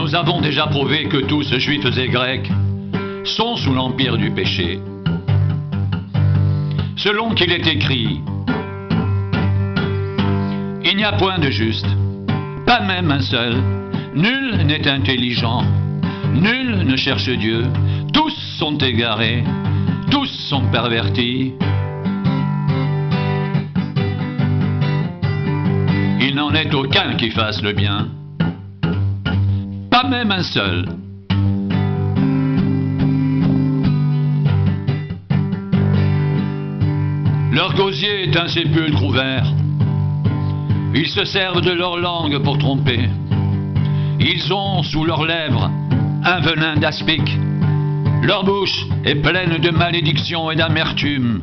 nous avons déjà prouvé que tous, juifs et grecs, sont sous l'empire du péché. Selon qu'il est écrit, il n'y a point de juste, pas même un seul, nul n'est intelligent, nul ne cherche Dieu, tous sont égarés, tous sont pervertis. Il n'en est aucun qui fasse le bien, pas même un seul. Leur gosier est un sépulcre ouvert. Ils se servent de leur langue pour tromper. Ils ont sous leurs lèvres un venin d'aspic. Leur bouche est pleine de malédiction et d'amertume.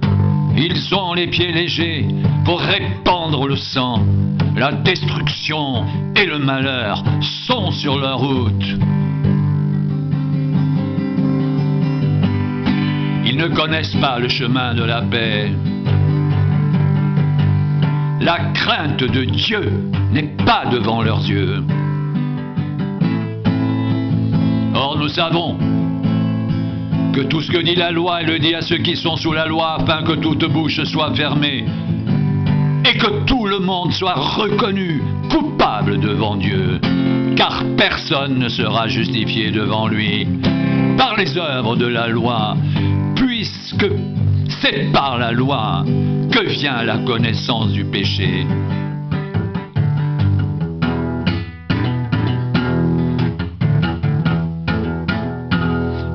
Ils ont les pieds légers pour répandre le sang. La destruction et le malheur sont sur leur route. Ils ne connaissent pas le chemin de la paix. La crainte de Dieu n'est pas devant leurs yeux. Or nous savons que tout ce que dit la loi, elle le dit à ceux qui sont sous la loi, afin que toute bouche soit fermée et que tout le monde soit reconnu coupable devant Dieu, car personne ne sera justifié devant lui par les œuvres de la loi, puisque c'est par la loi que vient la connaissance du péché.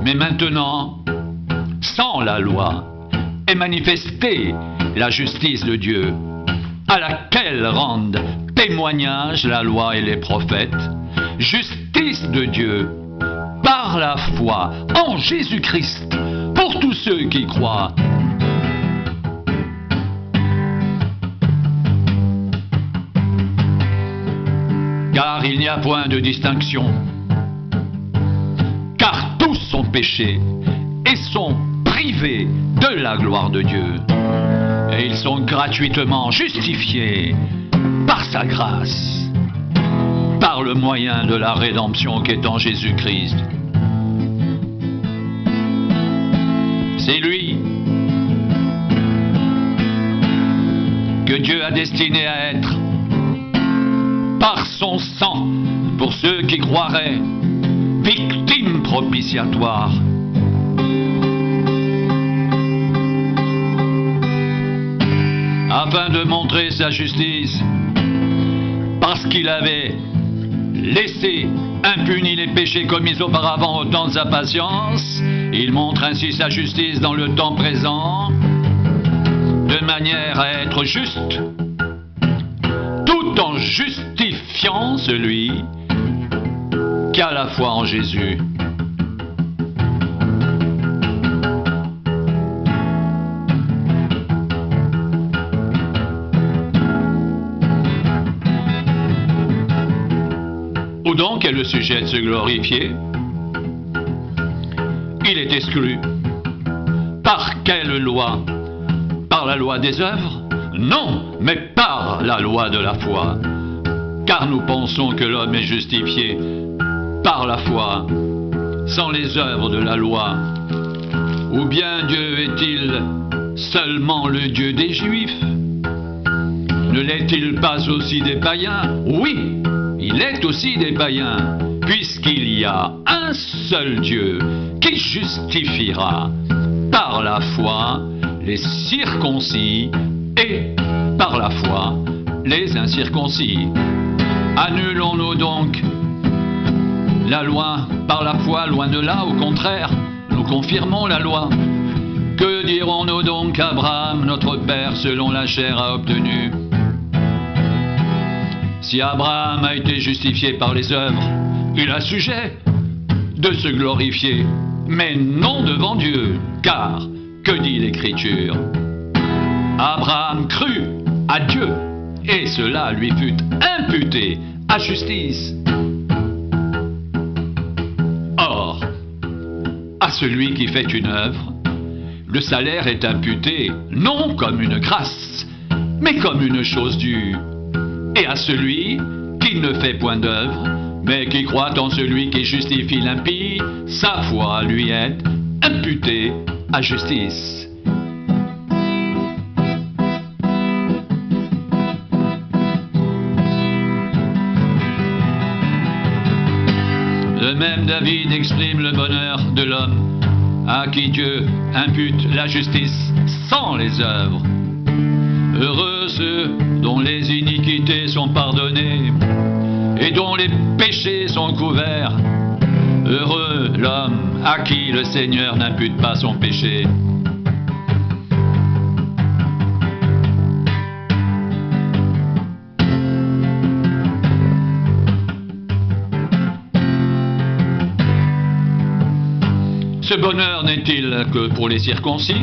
Mais maintenant, sans la loi, est manifestée la justice de Dieu, à laquelle rendent témoignage la loi et les prophètes, justice de Dieu par la foi en Jésus-Christ pour tous ceux qui croient. Car il n'y a point de distinction, car tous sont péchés et sont privés de la gloire de Dieu. Et ils sont gratuitement justifiés par sa grâce, par le moyen de la rédemption qui est en Jésus-Christ. C'est lui que Dieu a destiné à être, par son sang, pour ceux qui croiraient, victime propitiatoire. Afin de montrer sa justice, parce qu'il avait laissé impunis les péchés commis auparavant au temps de sa patience, il montre ainsi sa justice dans le temps présent, de manière à être juste, tout en justifiant celui qui a la foi en Jésus. Où donc est le sujet de se glorifier? Il est exclu. Par quelle loi? Par la loi des œuvres? Non, mais par la loi de la foi. Car nous pensons que l'homme est justifié par la foi, sans les œuvres de la loi. Ou bien Dieu est-il seulement le Dieu des Juifs? Ne l'est-il pas aussi des païens? Oui, il est aussi des païens, puisqu'il y a un seul Dieu qui justifiera par la foi les circoncis et par la foi les incirconcis. Annulons-nous donc la loi par la foi? Loin de là, au contraire, nous confirmons la loi. Que dirons-nous donc qu'Abraham, notre père selon la chair, a obtenu? Si Abraham a été justifié par les œuvres, il a sujet de se glorifier, mais non devant Dieu, car, que dit l'Écriture? Abraham crut à Dieu, et cela lui fut imputé à justice. Or, à celui qui fait une œuvre, le salaire est imputé non comme une grâce, mais comme une chose due. Et à celui qui ne fait point d'œuvre, mais qui croit en celui qui justifie l'impie, sa foi lui est imputée à justice. De même, David exprime le bonheur de l'homme à qui Dieu impute la justice sans les œuvres. Heureux ceux dont les iniquités sont pardonnées et dont les péchés sont couverts. Heureux l'homme à qui le Seigneur n'impute pas son péché. Ce bonheur n'est-il que pour les circoncis,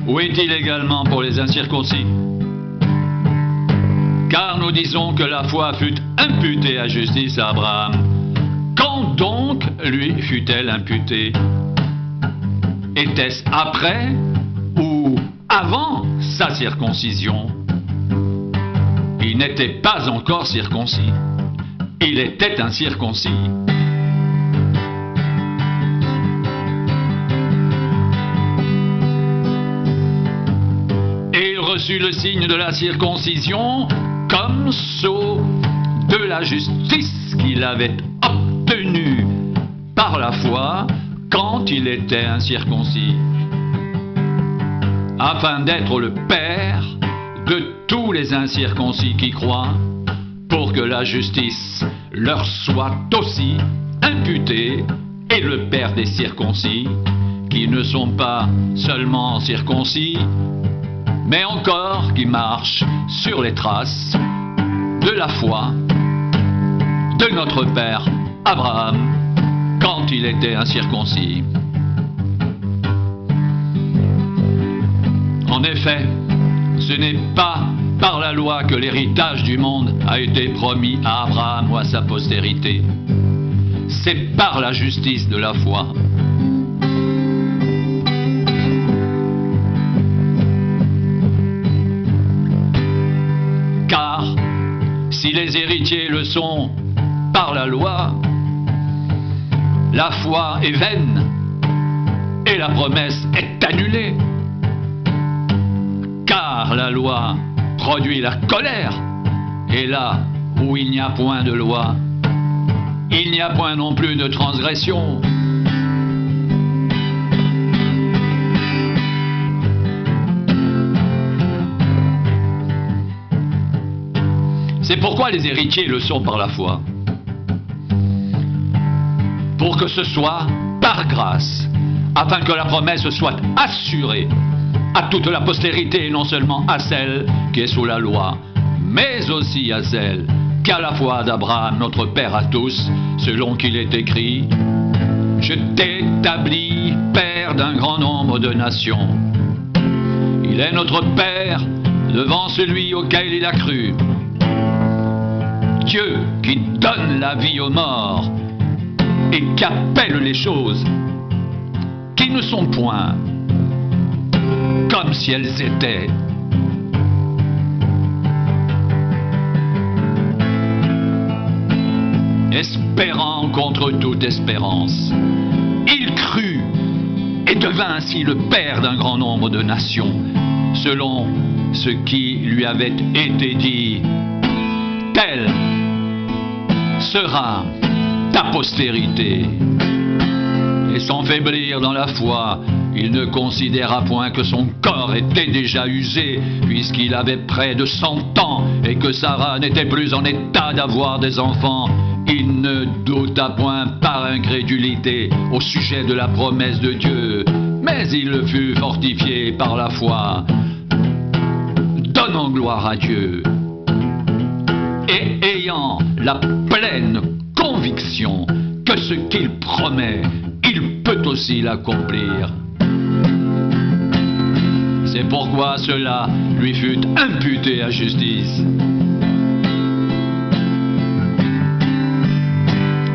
ou est-il également pour les incirconcis? Car nous disons que la foi fut imputée à justice à Abraham. Quand donc lui fut-elle imputée? Était-ce après ou avant sa circoncision? Il n'était pas encore circoncis. Il était incirconcis. Et il reçut le signe de la circoncision comme sceau de la justice qu'il avait obtenue par la foi quand il était incirconcis, afin d'être le père de tous les incirconcis qui croient, pour que la justice leur soit aussi imputée, et le père des circoncis, qui ne sont pas seulement circoncis, mais encore qui marchent sur les traces de la foi de notre père Abraham quand il était incirconcis. En effet, ce n'est pas par la loi que l'héritage du monde a été promis à Abraham ou à sa postérité. C'est par la justice de la foi. Car si les héritiers le sont par la loi, la foi est vaine et la promesse est annulée. Car la loi produit la colère, et là où il n'y a point de loi, il n'y a point non plus de transgression. C'est pourquoi les héritiers le sont par la foi. Pour que ce soit par grâce, afin que la promesse soit assurée à toute la postérité, et non seulement à celle qui est sous la loi, mais aussi à celle qu'à la foi d'Abraham, notre Père à tous, selon qu'il est écrit: « Je t'établis Père d'un grand nombre de nations. » Il est notre Père devant celui auquel il a cru. Dieu qui donne la vie aux morts et qui appelle les choses qui ne sont point comme si elles étaient. Espérant contre toute espérance, il crut et devint ainsi le Père d'un grand nombre de nations, selon ce qui lui avait été dit: telle sera ta postérité. Et sans faiblir dans la foi, il ne considéra point que son corps était déjà usé, puisqu'il avait près de 100 ans, et que Sarah n'était plus en état d'avoir des enfants. Il ne douta point par incrédulité au sujet de la promesse de Dieu, mais il fut fortifié par la foi, donnant gloire à Dieu, et ayant la pleine conviction que ce qu'il promet, il peut aussi l'accomplir. C'est pourquoi cela lui fut imputé à justice.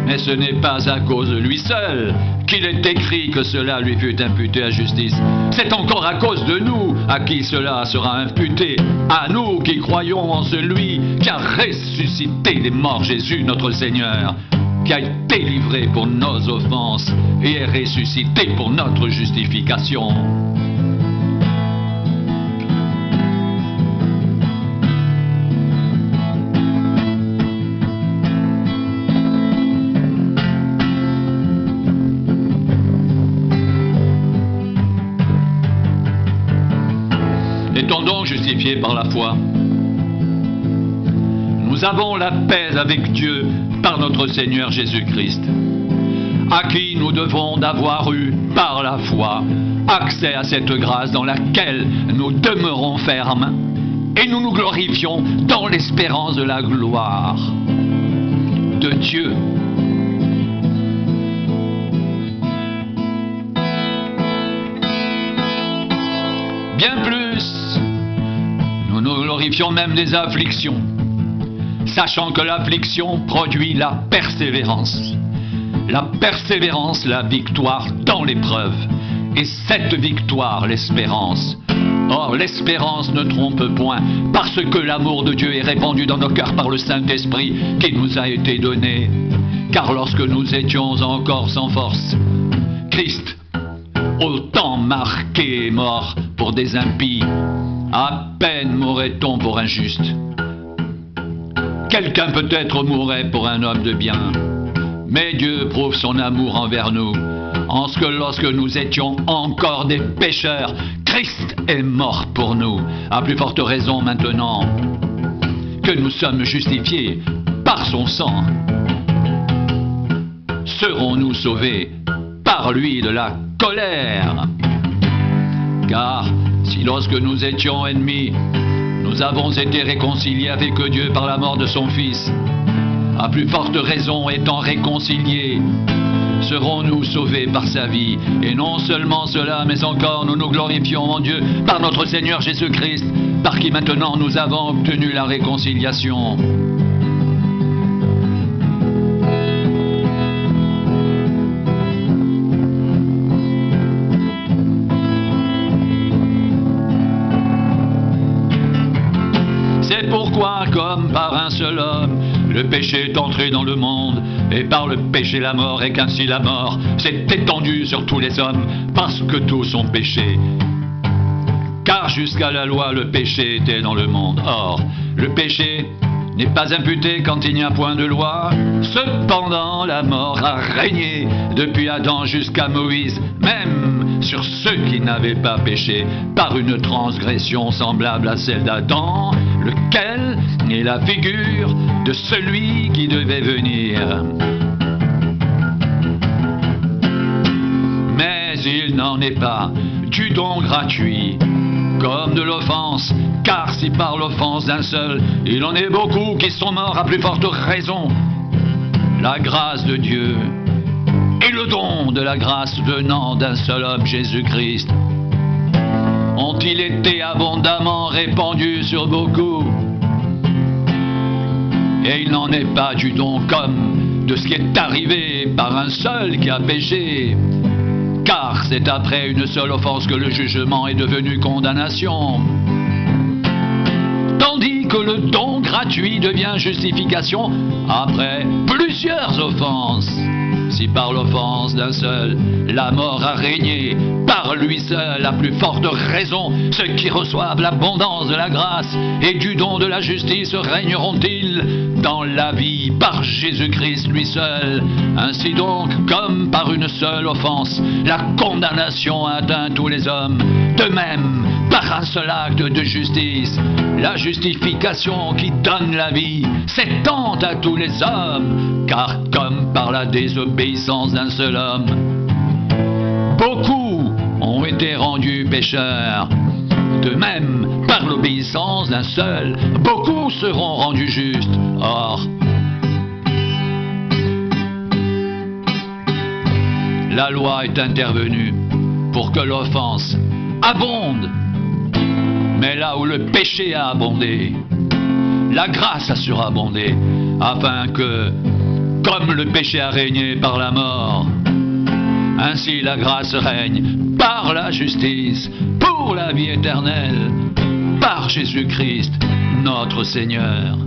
Mais ce n'est pas à cause de lui seul, qu'il est écrit que cela lui fut imputé à justice. C'est encore à cause de nous à qui cela sera imputé, à nous qui croyons en celui qui a ressuscité des morts, Jésus notre Seigneur, qui a été livré pour nos offenses et est ressuscité pour notre justification. Étant donc justifiés par la foi, nous avons la paix avec Dieu par notre Seigneur Jésus-Christ, à qui nous devons d'avoir eu, par la foi, accès à cette grâce dans laquelle nous demeurons fermes et nous nous glorifions dans l'espérance de la gloire de Dieu. Bien plus, nous nous glorifions même des afflictions, sachant que l'affliction produit la persévérance. La persévérance, la victoire dans l'épreuve. Et cette victoire, l'espérance. Or, l'espérance ne trompe point, parce que l'amour de Dieu est répandu dans nos cœurs par le Saint-Esprit qui nous a été donné. Car lorsque nous étions encore sans force, Christ, autant marqué et mort pour des impies, à peine mourrait-on pour un juste. Quelqu'un peut-être mourrait pour un homme de bien, mais Dieu prouve son amour envers nous, en ce que lorsque nous étions encore des pécheurs, Christ est mort pour nous. À plus forte raison maintenant que nous sommes justifiés par son sang, serons-nous sauvés par lui de la colère. Car si lorsque nous étions ennemis, nous avons été réconciliés avec Dieu par la mort de son Fils, à plus forte raison étant réconciliés, serons-nous sauvés par sa vie. Et non seulement cela, mais encore nous nous glorifions en Dieu par notre Seigneur Jésus-Christ, par qui maintenant nous avons obtenu la réconciliation. C'est pourquoi, comme par un seul homme, le péché est entré dans le monde, et par le péché la mort, et qu'ainsi la mort s'est étendue sur tous les hommes, parce que tous ont péché. Car jusqu'à la loi, le péché était dans le monde. Or, le péché n'est pas imputé quand il n'y a point de loi. Cependant, la mort a régné depuis Adam jusqu'à Moïse, même sur ceux qui n'avaient pas péché, par une transgression semblable à celle d'Adam, lequel est la figure de celui qui devait venir. Mais il n'en est pas du don gratuit, comme de l'offense, car si par l'offense d'un seul, il en est beaucoup qui sont morts à plus forte raison, la grâce de Dieu et le don de la grâce venant d'un seul homme, Jésus-Christ, ont-ils été abondamment répandus sur beaucoup. Et il n'en est pas du don comme de ce qui est arrivé par un seul qui a péché. Car c'est après une seule offense que le jugement est devenu condamnation. Tandis que le don gratuit devient justification après plusieurs offenses. Si par l'offense d'un seul, la mort a régné, par lui seul, à plus forte raison, ceux qui reçoivent l'abondance de la grâce et du don de la justice régneront-ils dans la vie par Jésus-Christ lui seul. Ainsi donc, comme par une seule offense, la condamnation atteint tous les hommes, de même, par un seul acte de justice, la justification qui donne la vie s'étend à tous les hommes, car comme par la désobéissance d'un seul homme, beaucoup ont été rendus pécheurs, de même, par l'obéissance d'un seul, beaucoup seront rendus justes. Or, la loi est intervenue pour que l'offense abonde. Mais là où le péché a abondé, la grâce a surabondé, afin que, comme le péché a régné par la mort, Ainsi la grâce règne par la justice, pour la vie éternelle, par Jésus-Christ, notre Seigneur.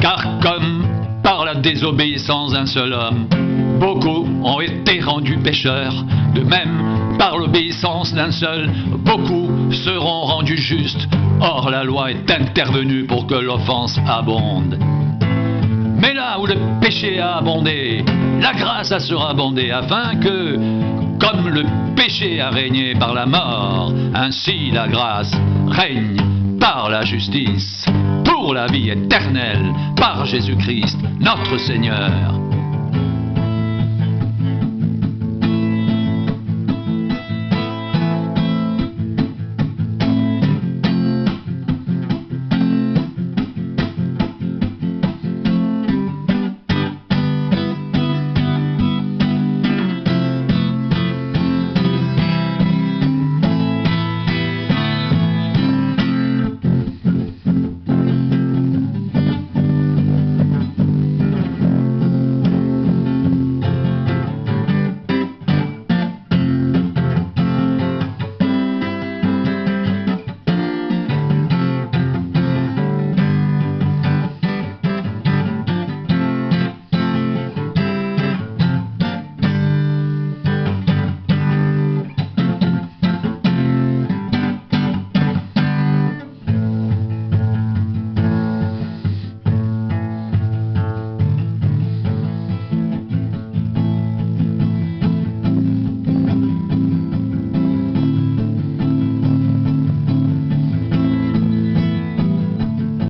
Car comme par la désobéissance d'un seul homme, beaucoup ont été rendus pécheurs, de même par l'obéissance d'un seul, beaucoup seront rendus justes. Or la loi est intervenue pour que l'offense abonde. Mais là où le péché a abondé, la grâce a surabondé, afin que, comme le péché a régné par la mort, ainsi la grâce règne par la justice, pour la vie éternelle, par Jésus-Christ, notre Seigneur.